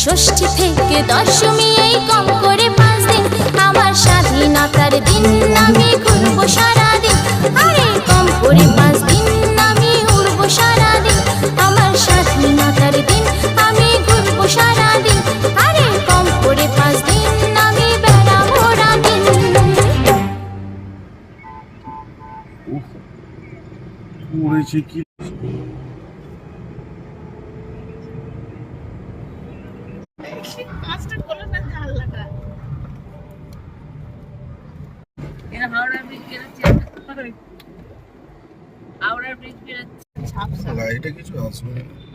ষষ্ঠী থেকে দশমী এই কম করে 5 দিন, আমার স্বাধীনতার দিন আমি ঘুরবো সারাদিন। আরে কম করে 5 দিন আমি উড়বো সারাদিন, আমার স্বাধীনতার দিন আমি ঘুরবো সারাদিন। আরে কম করে 5 দিন আমি বেড়াবো রাদিন। উড়েছে কি হাওড়া ব্রিজ বেরোচ্ছে লাইটে কিছু আসবে না।